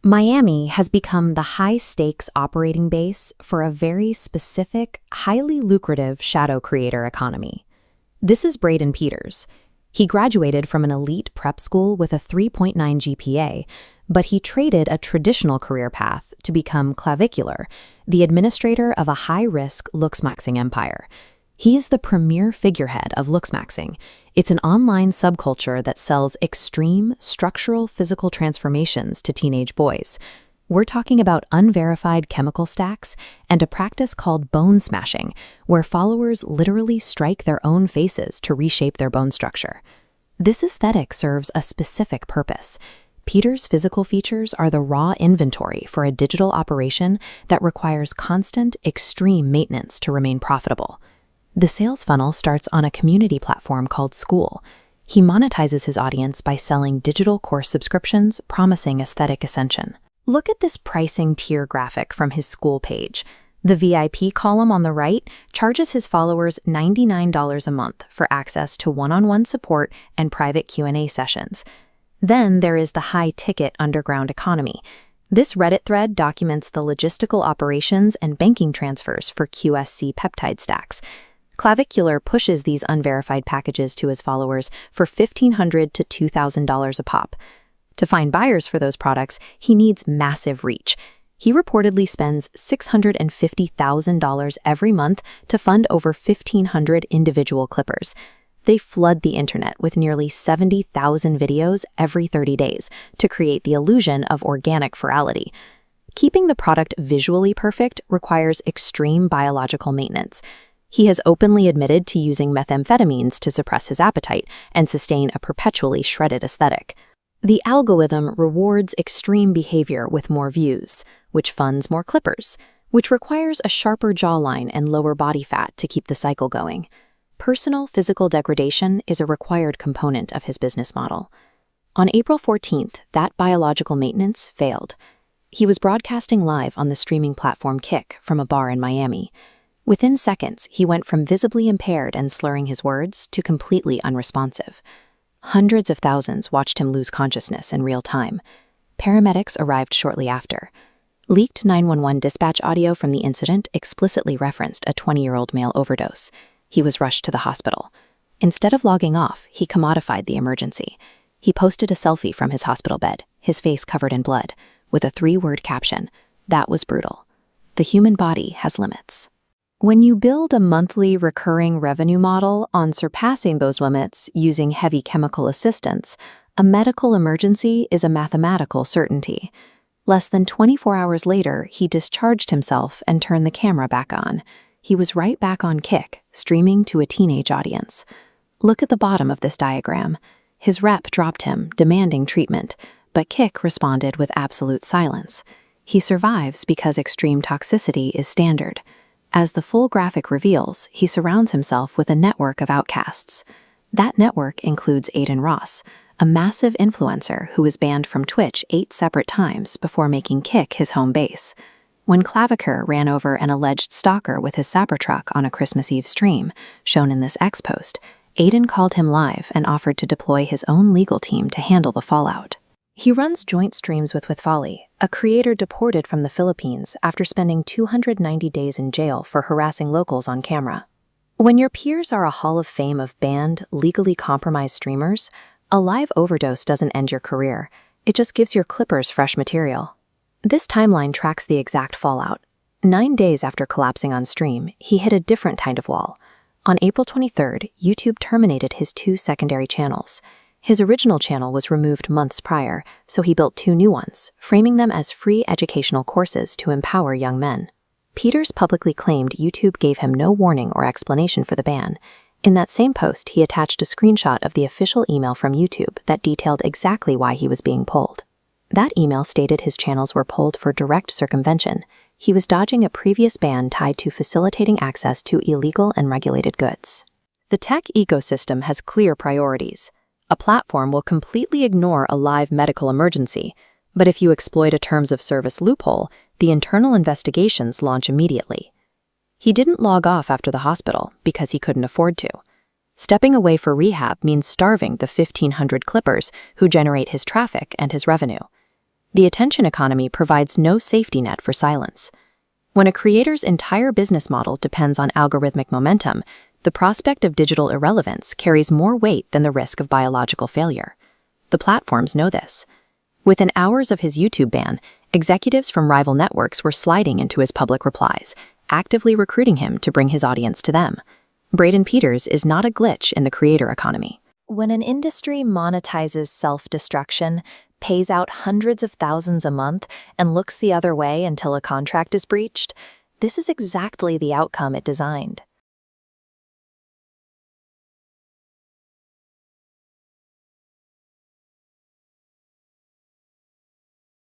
Miami has become the high-stakes operating base for a very specific, highly lucrative shadow creator economy. This is Braden Peters. He graduated from an elite prep school with a 3.9 GPA, but he traded a traditional career path to become Clavicular, the administrator of a high-risk Looksmaxxing empire. He is the premier figurehead of Looksmaxxing. It's an online subculture that sells extreme, structural physical transformations to teenage boys. We're talking about unverified chemical stacks and a practice called bone smashing, where followers literally strike their own faces to reshape their bone structure. This aesthetic serves a specific purpose. Peters' physical features are the raw inventory for a digital operation that requires constant, extreme maintenance to remain profitable. The sales funnel starts on a community platform called School. He monetizes his audience by selling digital course subscriptions, promising aesthetic ascension. Look at this pricing tier graphic from his School page. The VIP column on the right charges his followers $99 a month for access to one-on-one support and private Q&A sessions. Then there is the high-ticket underground economy. This Reddit thread documents the logistical operations and banking transfers for QSC peptide stacks. Clavicular pushes these unverified packages to his followers for $1,500 to $2,000 a pop. To find buyers for those products, he needs massive reach. He reportedly spends $650,000 every month to fund over 1,500 individual clippers. They flood the internet with nearly 70,000 videos every 30 days to create the illusion of organic virality. Keeping the product visually perfect requires extreme biological maintenance. He has openly admitted to using methamphetamines to suppress his appetite and sustain a perpetually shredded aesthetic. The algorithm rewards extreme behavior with more views, which funds more clippers, which requires a sharper jawline and lower body fat to keep the cycle going. Personal physical degradation is a required component of his business model. On April 14th, that biological maintenance failed. He was broadcasting live on the streaming platform Kick from a bar in Miami. Within seconds, he went from visibly impaired and slurring his words to completely unresponsive. Hundreds of thousands watched him lose consciousness in real time. Paramedics arrived shortly after. Leaked 911 dispatch audio from the incident explicitly referenced a 20-year-old male overdose. He was rushed to the hospital. Instead of logging off, he commodified the emergency. He posted a selfie from his hospital bed, his face covered in blood, with a 3-word caption, "That was brutal. The human body has limits." When you build a monthly recurring revenue model on surpassing those limits using heavy chemical assistance, a medical emergency is a mathematical certainty. Less than 24 hours later, he discharged himself and turned the camera back on. He was right back on Kick, streaming to a teenage audience. Look at the bottom of this diagram. His rep dropped him, demanding treatment, but Kick responded with absolute silence. He survives because extreme toxicity is standard. As the full graphic reveals, he surrounds himself with a network of outcasts. That network includes Aiden Ross, a massive influencer who was banned from Twitch 8 separate times before making Kick his home base. When Clavicular ran over an alleged stalker with his Cybertruck on a Christmas Eve stream, shown in this X post, Aiden called him live and offered to deploy his own legal team to handle the fallout. He runs joint streams with Folly, a creator deported from the Philippines after spending 290 days in jail for harassing locals on camera. When your peers are a hall of fame of banned, legally compromised streamers, a live overdose doesn't end your career. It just gives your clippers fresh material. This timeline tracks the exact fallout. 9 days after collapsing on stream, he hit a different kind of wall. On April 23rd, YouTube terminated his 2 secondary channels. His original channel was removed months prior, so he built 2 new ones, framing them as free educational courses to empower young men. Peters publicly claimed YouTube gave him no warning or explanation for the ban. In that same post, he attached a screenshot of the official email from YouTube that detailed exactly why he was being pulled. That email stated his channels were pulled for direct circumvention. He was dodging a previous ban tied to facilitating access to illegal and regulated goods. The tech ecosystem has clear priorities. A platform will completely ignore a live medical emergency, but if you exploit a terms of service loophole, the internal investigations launch immediately. He didn't log off after the hospital because he couldn't afford to. Stepping away for rehab means starving the 1,500 clippers who generate his traffic and his revenue. The attention economy provides no safety net for silence. When a creator's entire business model depends on algorithmic momentum, the prospect of digital irrelevance carries more weight than the risk of biological failure. The platforms know this. Within hours of his YouTube ban, executives from rival networks were sliding into his public replies, actively recruiting him to bring his audience to them. Braden Peters is not a glitch in the creator economy. When an industry monetizes self-destruction, pays out hundreds of thousands a month, and looks the other way until a contract is breached, this is exactly the outcome it designed.